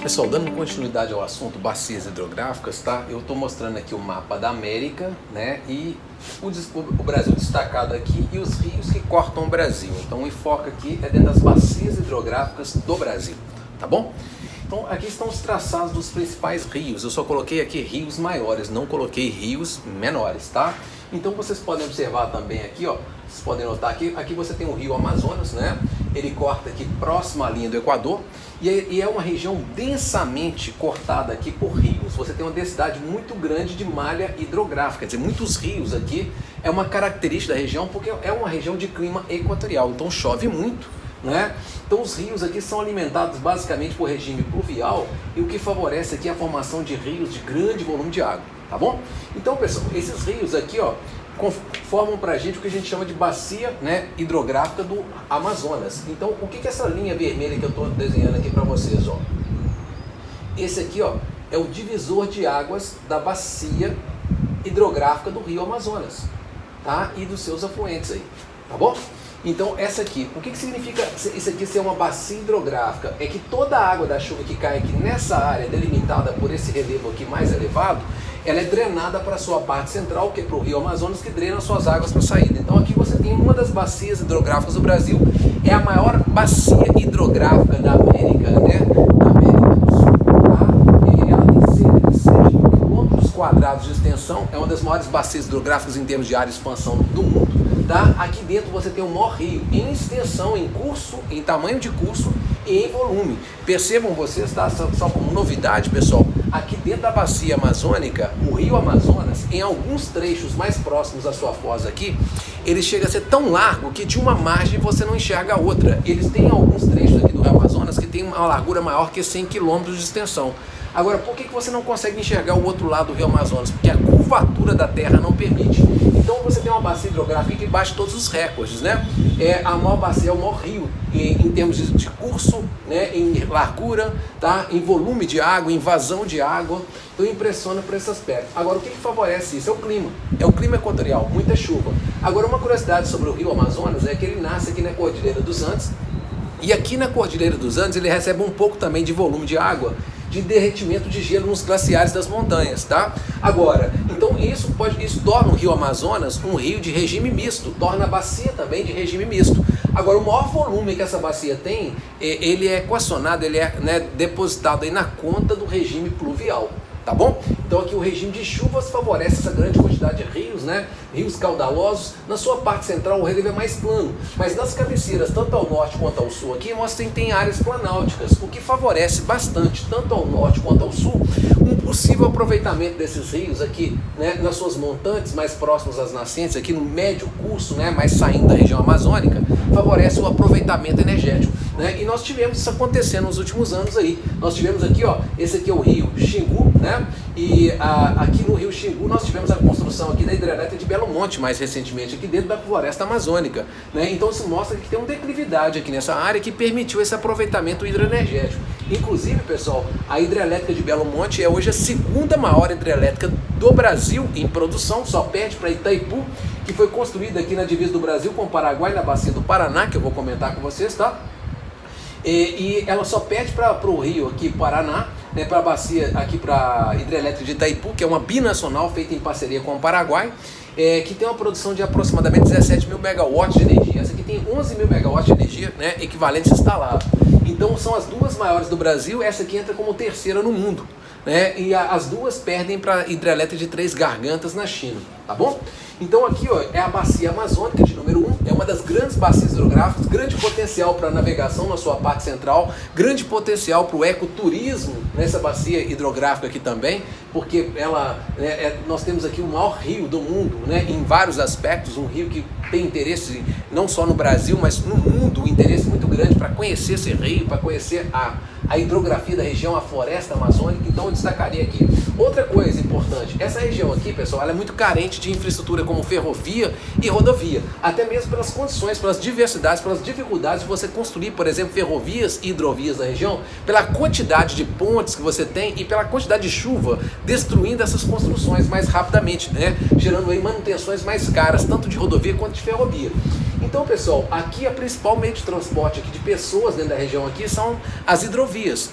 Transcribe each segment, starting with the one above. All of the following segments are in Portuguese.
Pessoal, dando continuidade ao assunto bacias hidrográficas, tá? Eu estou mostrando aqui o mapa da América, né? E o Brasil destacado aqui e os rios que cortam o Brasil. Então o enfoque aqui é dentro das bacias hidrográficas do Brasil, tá bom? Então aqui estão os traçados dos principais rios. Eu só coloquei aqui rios maiores, não coloquei rios menores, tá? Então vocês podem observar também aqui, ó, vocês podem notar aqui você tem o rio Amazonas, né? Ele corta aqui próximo à linha do Equador e é uma região densamente cortada aqui por rios. Você tem uma densidade muito grande de malha hidrográfica, quer dizer, muitos rios aqui é uma característica da região porque é uma região de clima equatorial, então chove muito, né? Então os rios aqui são alimentados basicamente por regime pluvial e o que favorece aqui a formação de rios de grande volume de água, tá bom? Então, pessoal, esses rios aqui, ó, formam pra gente o que a gente chama de bacia, né, hidrográfica do Amazonas. Então, o que é essa linha vermelha que eu estou desenhando aqui para vocês, ó? Esse aqui, ó, é o divisor de águas da bacia hidrográfica do rio Amazonas, tá? E dos seus afluentes aí, tá bom? Então, essa aqui, o que significa isso aqui ser uma bacia hidrográfica? É que toda a água da chuva que cai aqui nessa área delimitada por esse relevo aqui mais elevado, ela é drenada para a sua parte central, que é para o rio Amazonas, que drena suas águas para saída. Então aqui você tem uma das bacias hidrográficas do Brasil, é a maior bacia hidrográfica da América, né? Da América do Sul, tá? Ela tem cerca de 7 mil quilômetros quadrados de extensão, é uma das maiores bacias hidrográficas em termos de área de expansão do mundo, tá? Aqui dentro você tem o maior rio em extensão, em curso, em tamanho de curso e em volume. Percebam vocês, tá? Só como novidade, pessoal, aqui dentro da bacia amazônica, o rio Amazonas, em alguns trechos mais próximos à sua foz aqui, ele chega a ser tão largo que de uma margem você não enxerga a outra. Eles têm alguns trechos aqui do rio Amazonas que tem uma largura maior que 100 km de extensão. Agora, por que você não consegue enxergar o outro lado do rio Amazonas? Porque a curvatura da terra não permite. Então você tem uma bacia hidrográfica que bate todos os recordes, né? É a maior bacia, é o maior rio em termos de curso, né? Em largura, tá? Em volume de água, em vazão de água. Então impressiona por esse aspecto. Agora, o que favorece isso? É o clima. É o clima equatorial, muita chuva. Agora, uma curiosidade sobre o rio Amazonas é que ele nasce aqui na Cordilheira dos Andes. E aqui na Cordilheira dos Andes ele recebe um pouco também de volume de água, de derretimento de gelo nos glaciares das montanhas, tá? Agora, então isso torna o rio Amazonas um rio de regime misto, torna a bacia também de regime misto. Agora, o maior volume que essa bacia tem, ele é equacionado, ele é, né, depositado aí na conta do regime pluvial, tá bom? Então aqui o regime de chuvas favorece essa grande quantidade de rios, né? Rios caudalosos. Na sua parte central o relevo é mais plano, mas nas cabeceiras, tanto ao norte quanto ao sul aqui, você tem áreas planáuticas, o que favorece bastante, tanto ao norte quanto ao sul, um possível aproveitamento desses rios aqui, né, nas suas montantes mais próximas às nascentes, aqui no médio curso, né, mais saindo da região amazônica, favorece o aproveitamento energético, né? E nós tivemos isso acontecendo nos últimos anos aí. Nós tivemos aqui, ó, esse aqui é o rio Xingu, né? E aqui no rio Xingu nós tivemos a construção aqui da hidrelétrica de Belo Monte mais recentemente, aqui dentro da floresta amazônica, né? Então isso mostra que tem uma declividade aqui nessa área que permitiu esse aproveitamento hidroenergético. Inclusive, pessoal, a hidrelétrica de Belo Monte é hoje a segunda maior hidrelétrica do Brasil em produção, só perde para Itaipu, que foi construída aqui na divisa do Brasil com o Paraguai, na bacia do Paraná, que eu vou comentar com vocês, tá? E ela só perde para o rio aqui, Paraná, né, para a bacia aqui, para a hidrelétrica de Itaipu, que é uma binacional feita em parceria com o Paraguai, que tem uma produção de aproximadamente 17 mil megawatts de energia. Essa aqui tem 11 mil megawatts de energia, né, equivalentes instalados. Então são as duas maiores do Brasil, essa aqui entra como terceira no mundo, né, e as duas perdem para a hidrelétrica de Três Gargantas na China, tá bom? Então aqui, ó, é a bacia amazônica de número 1, é uma das grandes bacias hidrográficas, grande potencial para navegação na sua parte central, grande potencial para o ecoturismo nessa bacia hidrográfica aqui também, porque ela, nós temos aqui o maior rio do mundo, né, em vários aspectos, um rio que tem interesse não só no Brasil, mas no mundo, um interesse muito grande para conhecer esse rio, para conhecer a hidrografia da região, a floresta amazônica. Então eu destacaria aqui. Outra coisa importante, essa região aqui, pessoal, ela é muito carente de infraestrutura como ferrovia e rodovia, até mesmo pelas condições, pelas diversidades, pelas dificuldades de você construir, por exemplo, ferrovias e hidrovias na região, pela quantidade de pontes que você tem e pela quantidade de chuva, destruindo essas construções mais rapidamente, né? Gerando aí manutenções mais caras, tanto de rodovia quanto de ferrovia. Então, pessoal, aqui a principal meio de transporte aqui de pessoas dentro da região aqui são as hidrovias,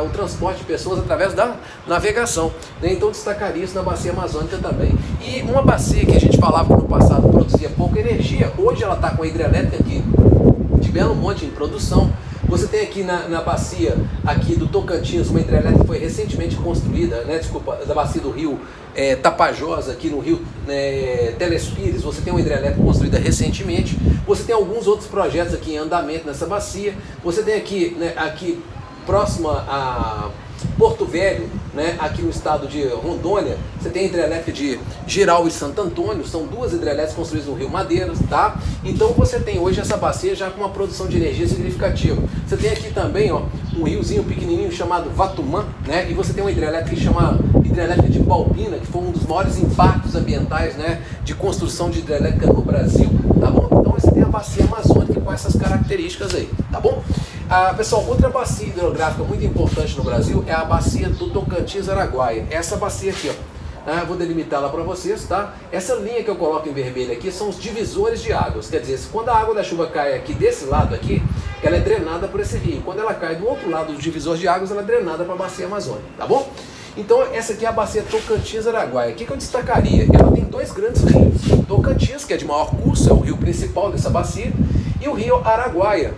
o transporte de pessoas através da navegação, né? Então destacaria isso na bacia amazônica também. E uma bacia que a gente falava que no passado produzia pouca energia, hoje ela está com a hidrelétrica aqui de Belo Monte em produção. Você tem aqui na bacia aqui do Tocantins uma hidrelétrica que foi recentemente construída, né? Desculpa, da bacia do rio Tapajós, aqui no rio Telespires, você tem uma hidrelétrica construída recentemente. Você tem alguns outros projetos aqui em andamento nessa bacia. Você tem aqui, né, aqui próxima a Porto Velho, né, aqui no estado de Rondônia, você tem a hidrelétrica de Giral e Santo Antônio, são duas hidrelétricas construídas no Rio Madeiras, tá? Então você tem hoje essa bacia já com uma produção de energia significativa. Você tem aqui também, ó, um riozinho pequenininho chamado Vatumã, né? E você tem uma hidrelétrica que chama hidrelétrica de Balbina, que foi um dos maiores impactos ambientais, né, de construção de hidrelétrica no Brasil, tá bom? Então você tem a bacia amazônica com essas características aí, tá bom? Pessoal, outra bacia hidrográfica muito importante no Brasil é a bacia do Tocantins-Araguaia. Essa bacia aqui, ó, vou delimitá-la para vocês, tá? Essa linha que eu coloco em vermelho aqui são os divisores de águas, quer dizer, quando a água da chuva cai aqui desse lado aqui, ela é drenada por esse rio. Quando ela cai do outro lado do divisor de águas, ela é drenada para a bacia amazônica, tá bom? Então essa aqui é a bacia Tocantins-Araguaia. O que eu destacaria? Ela tem dois grandes rios. O Tocantins, que é de maior curso, é o rio principal dessa bacia, e o rio Araguaia,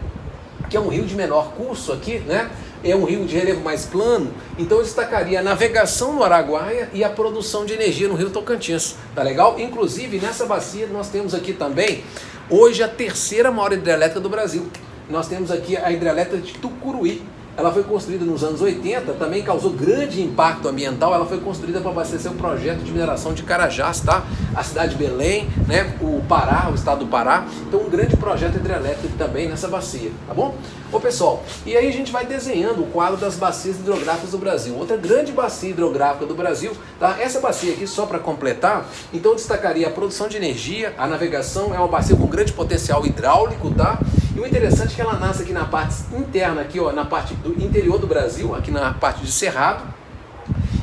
que é um rio de menor curso aqui, né? É um rio de relevo mais plano, então eu destacaria a navegação no Araguaia e a produção de energia no rio Tocantins, tá legal? Inclusive nessa bacia nós temos aqui também, hoje a terceira maior hidrelétrica do Brasil. Nós temos aqui a hidrelétrica de Tucuruí. Ela foi construída nos anos 80, também causou grande impacto ambiental. Ela foi construída para abastecer o projeto de mineração de Carajás, tá? A cidade de Belém, né? O Pará, o estado do Pará. Então um grande projeto hidrelétrico também nessa bacia, tá bom? Ô pessoal, e aí a gente vai desenhando o quadro das bacias hidrográficas do Brasil. Outra grande bacia hidrográfica do Brasil, tá? Essa bacia aqui, só para completar, então eu destacaria a produção de energia, a navegação, é uma bacia com grande potencial hidráulico, tá? E o interessante é que ela nasce aqui na parte interna, aqui, ó, na parte do interior do Brasil, aqui na parte de Cerrado,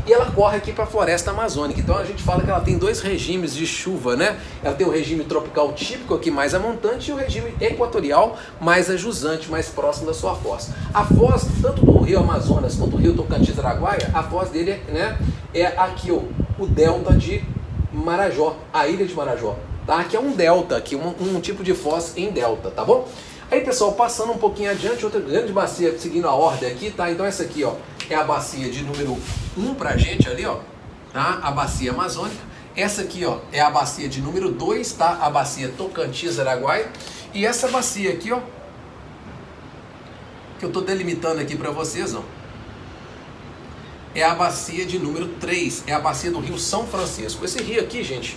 e ela corre aqui para a floresta amazônica. Então a gente fala que ela tem dois regimes de chuva, né? Ela tem o regime tropical típico aqui mais a montante e o regime equatorial mais a jusante, mais próximo da sua foz. A foz, tanto do rio Amazonas quanto do rio Tocantins-Araguaia, a foz dele, né, é aqui, ó, o delta de Marajó, a ilha de Marajó, tá? Aqui é um delta, aqui um tipo de foz em delta, tá bom? Aí pessoal, passando um pouquinho adiante, outra grande bacia, seguindo a ordem aqui, tá? Então essa aqui, ó, é a bacia de número 1 pra gente ali, ó, tá? A bacia amazônica. Essa aqui, ó, é a bacia de número 2, tá? A bacia Tocantins-Araguaia. E essa bacia aqui, ó, que eu tô delimitando aqui pra vocês, ó, é a bacia de número 3, é a bacia do Rio São Francisco. Esse rio aqui, gente,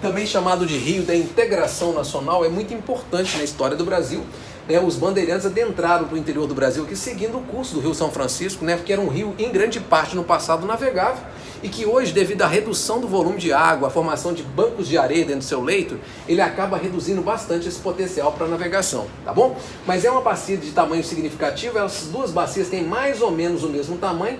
também chamado de Rio da Integração Nacional, é muito importante na história do Brasil, né? Os bandeirantes adentraram para o interior do Brasil aqui seguindo o curso do Rio São Francisco, né? Porque era um rio em grande parte no passado navegável e que hoje, devido à redução do volume de água, a formação de bancos de areia dentro do seu leito, ele acaba reduzindo bastante esse potencial para navegação, tá bom? Mas é uma bacia de tamanho significativo, essas duas bacias têm mais ou menos o mesmo tamanho.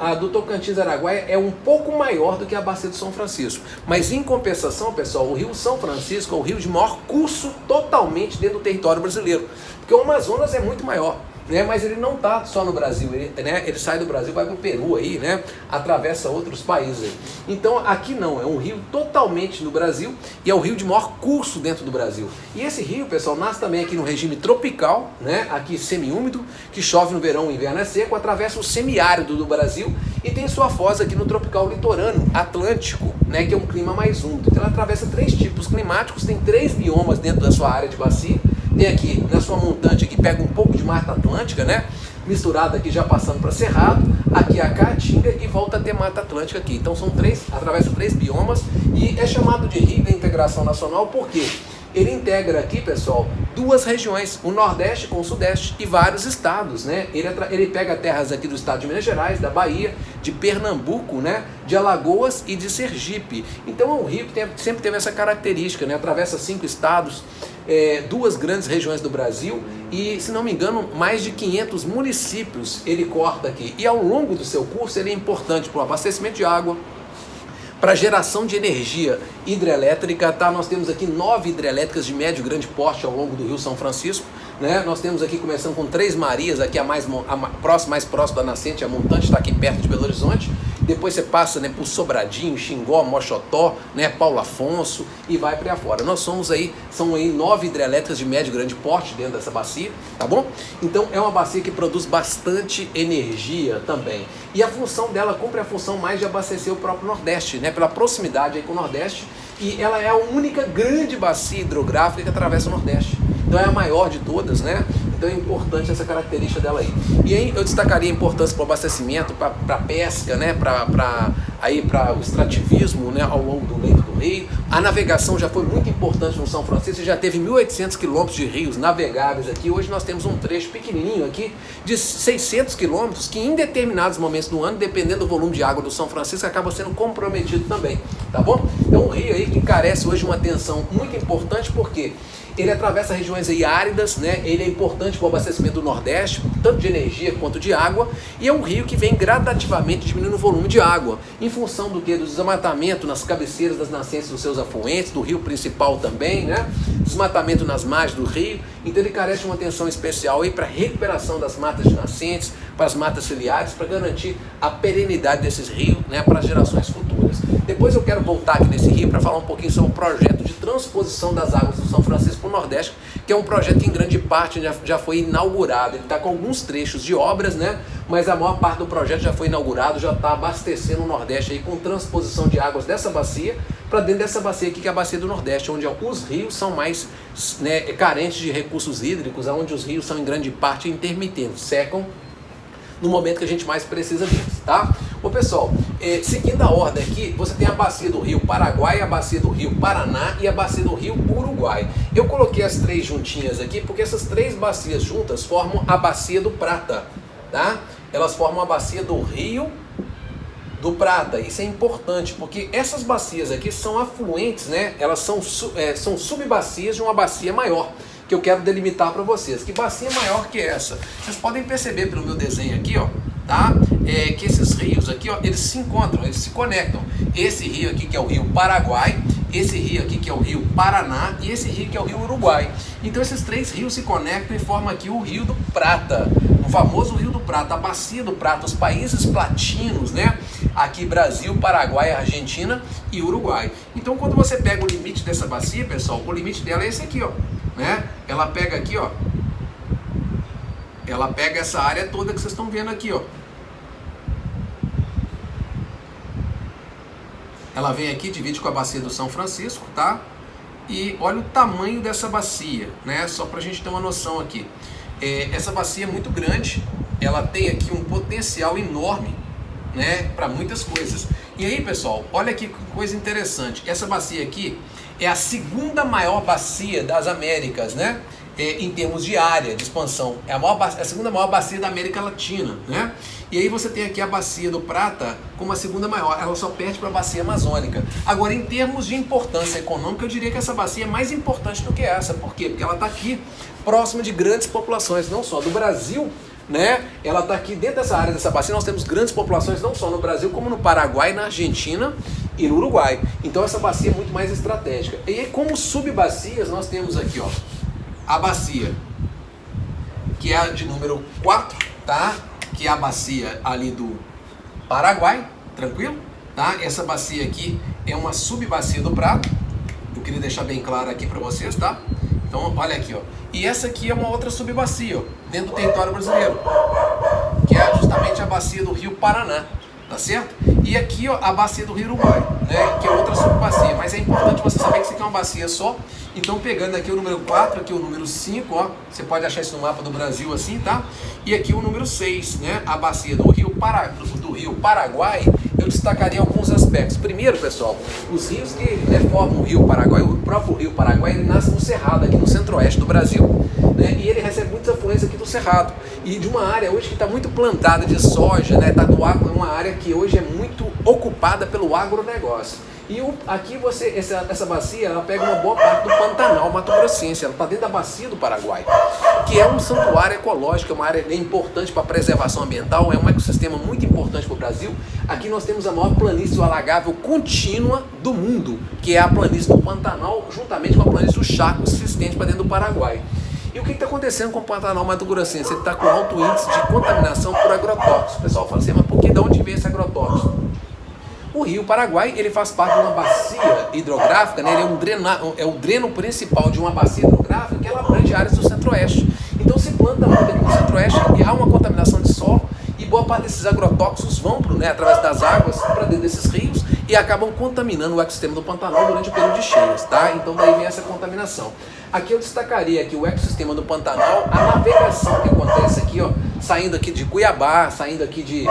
A do Tocantins-Araguaia é um pouco maior do que a bacia do São Francisco, mas em compensação, pessoal, o Rio São Francisco é o rio de maior curso totalmente dentro do território brasileiro, porque o Amazonas é muito maior, né? Mas ele não está só no Brasil, ele sai do Brasil, vai para o Peru aí, né? Atravessa outros países aí. Então aqui não, é um rio totalmente no Brasil e é o rio de maior curso dentro do Brasil. E esse rio, pessoal, nasce também aqui no regime tropical, né? Aqui semiúmido, que chove no verão, o inverno é seco, atravessa o semiárido do Brasil e tem sua foz aqui no tropical litorâneo atlântico, né? Que é um clima mais úmido. Então ela atravessa 3 tipos climáticos, tem 3 biomas dentro da sua área de bacia. Tem aqui na sua montante que pega um pouco de Mata Atlântica, né? Misturada aqui já passando para Cerrado, aqui a Caatinga e volta a ter Mata Atlântica aqui. Então são 3, atravessa 3 biomas e é chamado de Rio da Integração Nacional porque ele integra aqui, pessoal, 2 regiões, o Nordeste com o Sudeste e vários estados, né? Ele pega terras aqui do estado de Minas Gerais, da Bahia, de Pernambuco, né? De Alagoas e de Sergipe. Então é um rio que sempre teve essa característica, né? Atravessa 5 estados, 2 grandes regiões do Brasil e, se não me engano, mais de 500 municípios ele corta aqui. E ao longo do seu curso ele é importante para o abastecimento de água, Para geração de energia hidrelétrica, tá? Nós temos aqui 9 hidrelétricas de médio e grande porte ao longo do Rio São Francisco, né? Nós temos aqui, começando com Três Marias, aqui mais próximo da nascente, a montante está aqui perto de Belo Horizonte. Depois você passa, né, por Sobradinho, Xingó, Moxotó, né, Paulo Afonso e vai para fora. Nós são aí 9 hidrelétricas de médio e grande porte dentro dessa bacia, tá bom? Então é uma bacia que produz bastante energia também. E a função dela cumpre a função mais de abastecer o próprio Nordeste, né, pela proximidade aí com o Nordeste. E ela é a única grande bacia hidrográfica que atravessa o Nordeste. Então é a maior de todas, né? Então é importante essa característica dela aí. E aí eu destacaria a importância para o abastecimento, para a pesca, né? Para o extrativismo, né? Ao longo do leito do rio. A navegação já foi muito importante no São Francisco, já teve 1.800 quilômetros de rios navegáveis aqui. Hoje nós temos um trecho pequenininho aqui de 600 quilômetros que em determinados momentos do ano, dependendo do volume de água do São Francisco, acaba sendo comprometido também, tá bom? Então um rio aí que carece hoje de uma atenção muito importante, porque ele atravessa regiões aí áridas, né? Ele é importante para o abastecimento do Nordeste, tanto de energia quanto de água, e é um rio que vem gradativamente diminuindo o volume de água, em função do que? Do desmatamento nas cabeceiras das nascentes dos seus afluentes, do rio principal também, né? Desmatamento nas margens do rio, então ele carece de uma atenção especial aí para a recuperação das matas de nascentes, para as matas ciliares, para garantir a perenidade desses rios, né? Para as gerações futuras. Depois eu quero voltar aqui nesse rio para falar um pouquinho sobre o projeto de transposição das águas do São Francisco para o Nordeste, que é um projeto que em grande parte já foi inaugurado. Ele está com alguns trechos de obras, né? Mas a maior parte do projeto já foi inaugurado, já está abastecendo o Nordeste aí com transposição de águas dessa bacia para dentro dessa bacia aqui, que é a bacia do Nordeste, onde os rios são mais, né, carentes de recursos hídricos, onde os rios são em grande parte intermitentes, secam no momento que a gente mais precisa deles, tá? Ô pessoal, seguindo a ordem aqui, você tem a bacia do Rio Paraguai, a bacia do Rio Paraná e a bacia do Rio Uruguai. Eu coloquei as três juntinhas aqui porque essas três bacias juntas formam a bacia do Prata, tá? Elas formam a bacia do Rio do Prata. Isso é importante porque essas bacias aqui são afluentes, né? Elas são subbacias de uma bacia maior, que eu quero delimitar para vocês. Que bacia maior que essa? Vocês podem perceber pelo meu desenho aqui, ó, tá? Que esses rios aqui, ó, eles se encontram, eles se conectam. Esse rio aqui que é o Rio Paraguai, esse rio aqui que é o Rio Paraná e esse rio que é o Rio Uruguai. Então esses três rios se conectam e formam aqui o Rio do Prata, o famoso Rio do Prata, a bacia do Prata, os países platinos, né? Aqui Brasil, Paraguai, Argentina e Uruguai. Então quando você pega o limite dessa bacia, pessoal, o limite dela é esse aqui, ó, né? Ela pega aqui, ó, ela pega essa área toda que vocês estão vendo aqui, ó. Ela vem aqui, divide com a bacia do São Francisco, tá? E olha o tamanho dessa bacia, né? Só pra gente ter uma noção aqui. Essa bacia é muito grande, ela tem aqui um potencial enorme, né? Para muitas coisas. E aí, pessoal, olha aqui que coisa interessante. Essa bacia aqui é a segunda maior bacia das Américas, né? Em termos de área de expansão, é a segunda maior bacia da América Latina, né? E aí você tem aqui a bacia do Prata como a segunda maior, ela só perde para a bacia amazônica. Agora, em termos de importância econômica, eu diria que essa bacia é mais importante do que essa. Por quê? Porque ela está aqui próxima de grandes populações, não só do Brasil, né? Ela está aqui dentro dessa área dessa bacia, nós temos grandes populações não só no Brasil, como no Paraguai, na Argentina e no Uruguai. Então essa bacia é muito mais estratégica. E aí, como subbacias, nós temos aqui, ó, a bacia que é a de número 4, tá? Que é a bacia ali do Paraguai, tranquilo? Tá? Essa bacia aqui é uma subbacia do Prata. Eu queria deixar bem claro aqui para vocês, tá? Então, olha aqui, ó. E essa aqui é uma outra subbacia, ó, dentro do território brasileiro, que é justamente a bacia do Rio Paraná, tá certo? E aqui, ó, a bacia do Rio Uruguai, né, que é outra subbacia. Mas é importante você saber que isso aqui é uma bacia só. Então, pegando aqui o número 4, aqui o número 5, ó, você pode achar isso no mapa do Brasil assim, tá? E aqui o número 6, né, a bacia do Rio Paraguai, eu destacaria alguns aspectos. Primeiro, pessoal, os rios que formam o Rio Paraguai, o próprio Rio Paraguai, ele nasce no Cerrado, aqui no centro-oeste do Brasil, né? E ele recebe muitas afluências aqui do Cerrado. E de uma área hoje que está muito plantada de soja, né? Tá uma área que hoje é muito ocupada pelo agronegócio. E aqui essa bacia, ela pega uma boa parte do Pantanal Mato Grossense, ela está dentro da bacia do Paraguai, que é um santuário ecológico, é uma área importante para a preservação ambiental, é um ecossistema muito importante para o Brasil. Aqui nós temos a maior planície alagável contínua do mundo, que é a planície do Pantanal, juntamente com a planície do Chaco, se estende para dentro do Paraguai. E o que está acontecendo com o Pantanal Mato Grossense? Ele está com alto índice de contaminação por agrotóxicos. O pessoal fala assim, mas por que, de onde vem esse agrotóxico? O Rio Paraguai, ele faz parte de uma bacia hidrográfica, né? Ele é o dreno principal de uma bacia hidrográfica que ela abrange áreas do centro-oeste. Então se planta muito aqui no centro-oeste e há uma contaminação de solo e boa parte desses agrotóxicos vão através das águas para dentro desses rios e acabam contaminando o ecossistema do Pantanal durante o período de cheias, tá? Então daí vem essa contaminação. Aqui eu destacaria aqui o ecossistema do Pantanal, a navegação que acontece aqui, ó, saindo aqui de Cuiabá, saindo aqui de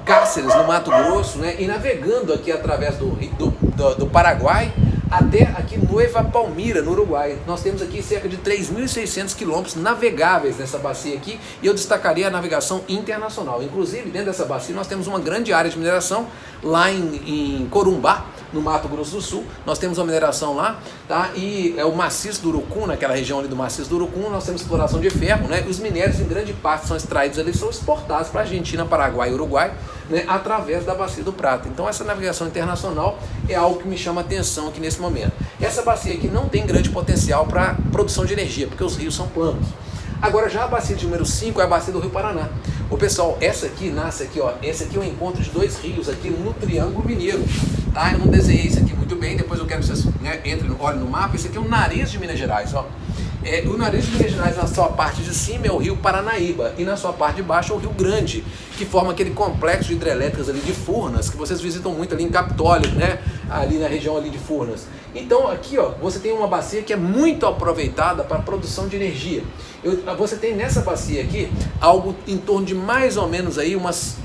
Cáceres, no Mato Grosso, né, e navegando aqui através do Paraguai até aqui Nueva Palmira, no Uruguai. Nós temos aqui cerca de 3.600 quilômetros navegáveis nessa bacia aqui, e eu destacaria a navegação internacional. Inclusive, dentro dessa bacia nós temos uma grande área de mineração lá em Corumbá, no Mato Grosso do Sul. Nós temos uma mineração lá, tá? E é o maciço do Urucum, naquela região ali do maciço do Urucum, nós temos exploração de ferro, né? Os minérios em grande parte são extraídos ali, são exportados para a Argentina, Paraguai e Uruguai, né? Através da Bacia do Prata. Então essa navegação internacional é algo que me chama a atenção aqui nesse momento. Essa bacia aqui não tem grande potencial para produção de energia, porque os rios são planos. Agora já a bacia de número 5 é a bacia do Rio Paraná. O pessoal, essa aqui nasce aqui, ó, esse aqui é o encontro de dois rios aqui no Triângulo Mineiro, tá? Eu não desenhei isso aqui muito bem, depois eu quero que vocês, né, entrem, olhem no mapa. Esse aqui é o nariz de Minas Gerais, ó. O nariz de Minas Gerais, na sua parte de cima, é o rio Paranaíba, e na sua parte de baixo é o Rio Grande, que forma aquele complexo de hidrelétricas ali de Furnas, que vocês visitam muito ali em Capitólio, né? Ali na região ali de Furnas. Então aqui, ó, você tem uma bacia que é muito aproveitada para a produção de energia. Você tem nessa bacia aqui algo em torno de mais ou menos aí umas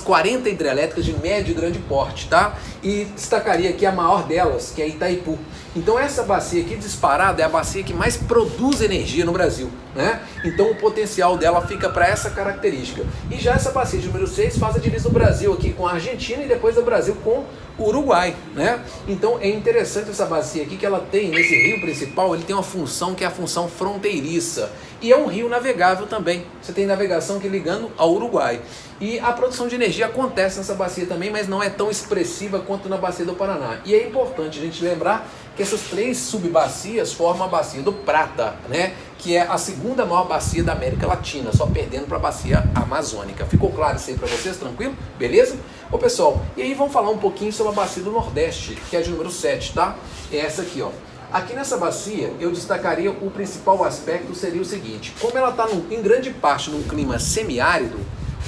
40 hidrelétricas de médio e grande porte, tá? E destacaria aqui a maior delas, que é Itaipu. Então essa bacia aqui disparada é a bacia que mais produz energia no Brasil, né? Então o potencial dela fica para essa característica. E já essa bacia de número 6 faz a divisa do Brasil aqui com a Argentina e depois do Brasil com o Uruguai, né? Então é interessante essa bacia aqui, que ela tem, nesse rio principal, ele tem uma função que é a função fronteiriça. E é um rio navegável também. Você tem navegação aqui ligando ao Uruguai. E a produção de energia acontece nessa bacia também, mas não é tão expressiva quanto na bacia do Paraná. E é importante a gente lembrar que essas três subbacias formam a bacia do Prata, né? Que é a segunda maior bacia da América Latina, só perdendo para a bacia amazônica. Ficou claro isso aí para vocês? Tranquilo? Beleza? Ô pessoal, e aí vamos falar um pouquinho sobre a bacia do Nordeste, que é a de número 7, tá? É essa aqui, ó. Aqui nessa bacia, eu destacaria o principal aspecto seria o seguinte: como ela está em grande parte num clima semiárido,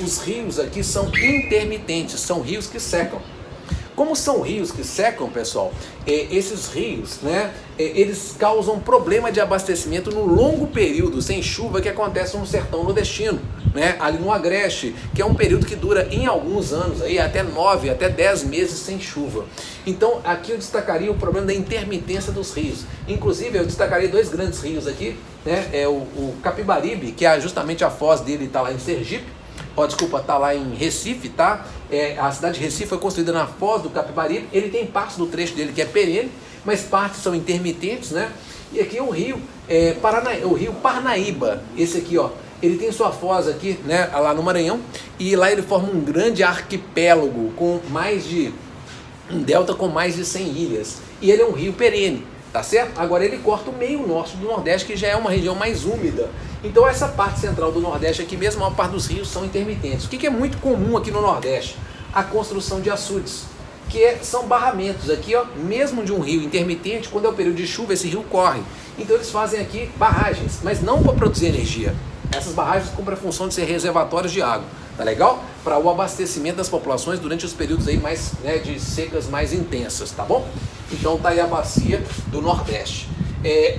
os rios aqui são intermitentes, são rios que secam. Como são rios que secam, pessoal, esses rios, né, eles causam problema de abastecimento no longo período sem chuva que acontece no sertão nordestino, né, ali no Agreste, que é um período que dura em alguns anos, aí, até 9, até 10 meses sem chuva. Então aqui eu destacaria o problema da intermitência dos rios. Inclusive eu destacaria dois grandes rios aqui, né, o Capibaribe, que é justamente a foz dele, está lá em Sergipe. Tá lá em Recife, tá? A cidade de Recife foi construída na foz do Capibaribe. Ele tem partes do trecho dele que é perene, mas partes são intermitentes, né? E aqui é o rio, o rio Parnaíba. Esse aqui, ó, ele tem sua foz aqui, né, lá no Maranhão, e lá ele forma um grande arquipélago com um delta com mais de 100 ilhas. E ele é um rio perene, tá certo? Agora ele corta o meio norte do Nordeste, que já é uma região mais úmida. Então essa parte central do Nordeste aqui mesmo, a maior parte dos rios são intermitentes. O que é muito comum aqui no Nordeste? A construção de açudes, que são barramentos aqui, ó, mesmo de um rio intermitente. Quando é o período de chuva, esse rio corre. Então eles fazem aqui barragens, mas não para produzir energia. Essas barragens cumprem a função de ser reservatórios de água, tá legal? Para o abastecimento das populações durante os períodos aí mais, né, de secas mais intensas, tá bom? Então tá aí a bacia do Nordeste.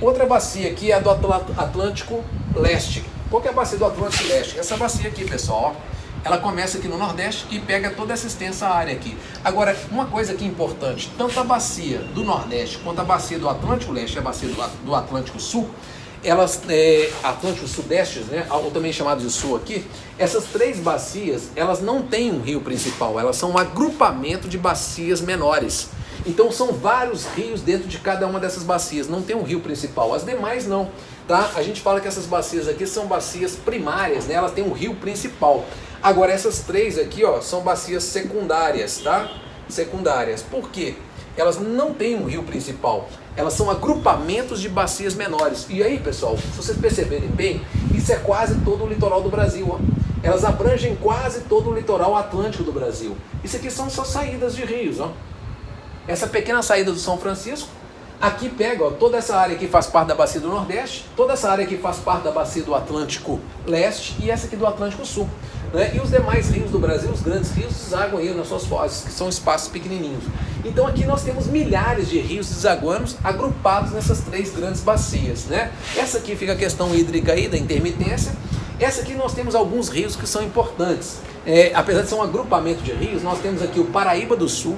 Outra bacia aqui é a do Atlântico Leste. Qual que é a bacia do Atlântico Leste? Essa bacia aqui, pessoal, ó, ela começa aqui no Nordeste e pega toda essa extensa área aqui. Agora, uma coisa aqui importante, tanto a bacia do Nordeste quanto a bacia do Atlântico Leste e a bacia do Atlântico Sul, elas, Atlântico Sudeste, né, ou também chamado de Sul aqui, essas três bacias, elas não têm um rio principal, elas são um agrupamento de bacias menores. Então são vários rios dentro de cada uma dessas bacias, não tem um rio principal, as demais não, tá? A gente fala que essas bacias aqui são bacias primárias, né? Elas têm um rio principal. Agora essas três aqui, ó, são bacias secundárias, tá? Secundárias. Por quê? Elas não têm um rio principal, elas são agrupamentos de bacias menores. E aí, pessoal, se vocês perceberem bem, isso é quase todo o litoral do Brasil, ó. Elas abrangem quase todo o litoral atlântico do Brasil. Isso aqui são só saídas de rios, ó. Essa pequena saída do São Francisco, aqui pega, ó, toda essa área aqui faz parte da bacia do Nordeste, toda essa área aqui faz parte da bacia do Atlântico Leste e essa aqui do Atlântico Sul, né? E os demais rios do Brasil, os grandes rios, desaguam aí nas suas fozes, que são espaços pequenininhos. Então aqui nós temos milhares de rios desaguanos agrupados nessas três grandes bacias, né? Essa aqui fica a questão hídrica aí da intermitência. Essa aqui nós temos alguns rios que são importantes. Apesar de ser um agrupamento de rios, nós temos aqui o Paraíba do Sul,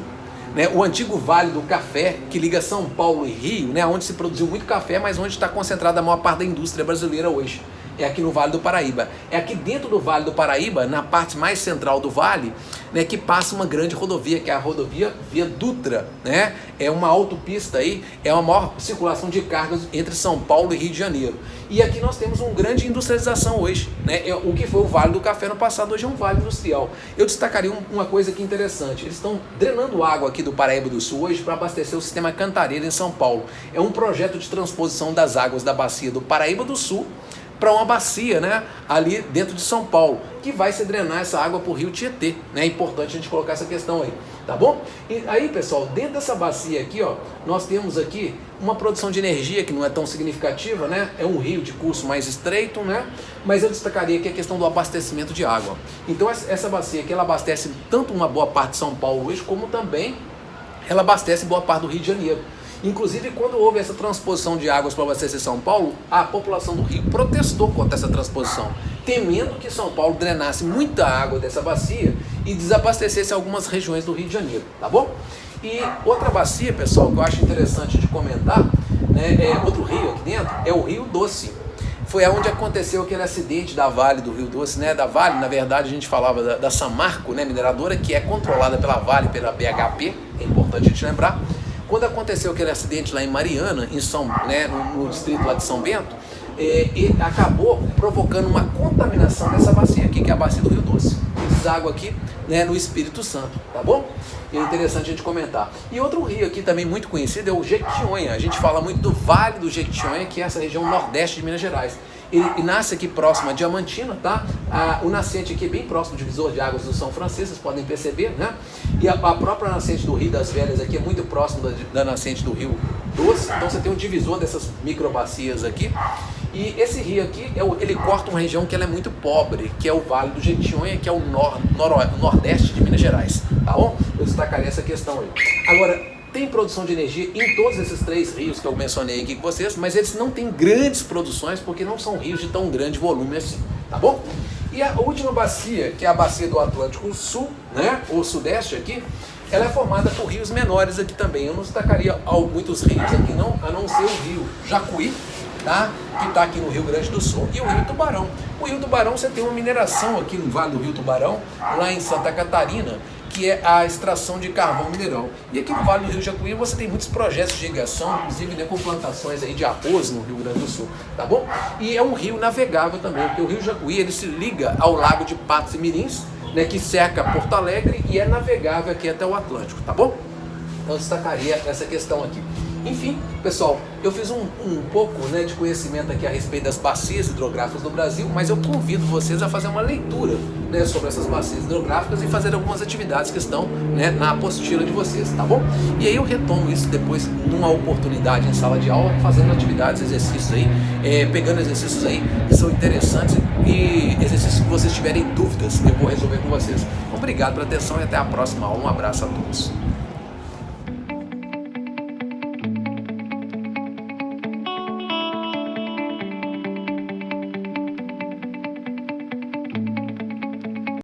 né, o antigo Vale do Café, que liga São Paulo e Rio, né, onde se produziu muito café, mas onde está concentrada a maior parte da indústria brasileira hoje. É aqui no Vale do Paraíba. É aqui dentro do Vale do Paraíba, na parte mais central do vale, né, que passa uma grande rodovia, que é a rodovia Via Dutra, né? É uma autopista aí, é uma maior circulação de cargas entre São Paulo e Rio de Janeiro. E aqui nós temos uma grande industrialização hoje, né? O que foi o Vale do Café no passado, hoje é um vale industrial. Eu destacaria uma coisa aqui interessante. Eles estão drenando água aqui do Paraíba do Sul hoje para abastecer o sistema Cantareira em São Paulo. É um projeto de transposição das águas da bacia do Paraíba do Sul para uma bacia, né, ali dentro de São Paulo, que vai se drenar essa água para o rio Tietê, né? É importante a gente colocar essa questão aí, tá bom? E aí, pessoal, dentro dessa bacia aqui, ó, nós temos aqui uma produção de energia que não é tão significativa, né? É um rio de curso mais estreito, né? Mas eu destacaria aqui a questão do abastecimento de água. Então essa bacia aqui, ela abastece tanto uma boa parte de São Paulo hoje, como também ela abastece boa parte do Rio de Janeiro. Inclusive, quando houve essa transposição de águas para abastecer São Paulo, a população do Rio protestou contra essa transposição, temendo que São Paulo drenasse muita água dessa bacia e desabastecesse algumas regiões do Rio de Janeiro, tá bom? E outra bacia, pessoal, que eu acho interessante de comentar, né, outro rio aqui dentro, é o Rio Doce. Foi onde aconteceu aquele acidente da Vale do Rio Doce, né? Da Vale, na verdade, a gente falava da Samarco, né, mineradora, que é controlada pela Vale, pela BHP, é importante a gente lembrar. Quando aconteceu aquele acidente lá em Mariana, no distrito lá de São Bento, e acabou provocando uma contaminação dessa bacia aqui, que é a bacia do Rio Doce, que deságua aqui, né, no Espírito Santo, tá bom? E é interessante a gente comentar. E outro rio aqui também muito conhecido é o Jequitinhonha. A gente fala muito do Vale do Jequitinhonha, que é essa região nordeste de Minas Gerais. Ele nasce aqui próximo a Diamantina, tá? O nascente aqui é bem próximo do divisor de águas do São Francisco, vocês podem perceber, né? E a própria nascente do Rio das Velhas aqui é muito próximo da nascente do Rio Doce, então você tem um divisor dessas microbacias aqui. E esse rio aqui, ele corta uma região que ela é muito pobre, que é o Vale do Jequitinhonha, que é o nordeste de Minas Gerais, tá bom? Eu destacaria essa questão aí. Agora, tem produção de energia em todos esses três rios que eu mencionei aqui com vocês, mas eles não têm grandes produções porque não são rios de tão grande volume assim, tá bom? E a última bacia, que é a bacia do Atlântico Sul, né, ou Sudeste aqui, ela é formada por rios menores aqui também. Eu não destacaria muitos rios aqui não, a não ser o rio Jacuí, tá? Que está aqui no Rio Grande do Sul, e o Rio Tubarão. O Rio Tubarão, você tem uma mineração aqui no Vale do Rio Tubarão, lá em Santa Catarina, que é a extração de carvão mineral. E aqui no Vale do Rio Jacuí você tem muitos projetos de irrigação, inclusive, né, com plantações aí de arroz no Rio Grande do Sul, tá bom? E é um rio navegável também, porque o Rio Jacuí ele se liga ao lago de Patos e Mirins, né, que cerca Porto Alegre e é navegável aqui até o Atlântico, tá bom? Então eu destacaria essa questão aqui. Enfim, pessoal, eu fiz um pouco, né, de conhecimento aqui a respeito das bacias hidrográficas do Brasil, mas eu convido vocês a fazer uma leitura, né, sobre essas bacias hidrográficas e fazer algumas atividades que estão, né, na apostila de vocês, tá bom? E aí eu retomo isso depois numa oportunidade em sala de aula, fazendo atividades, exercícios aí, pegando exercícios aí que são interessantes e exercícios que vocês tiverem dúvidas, eu vou resolver com vocês. Obrigado pela atenção e até a próxima aula. Um abraço a todos.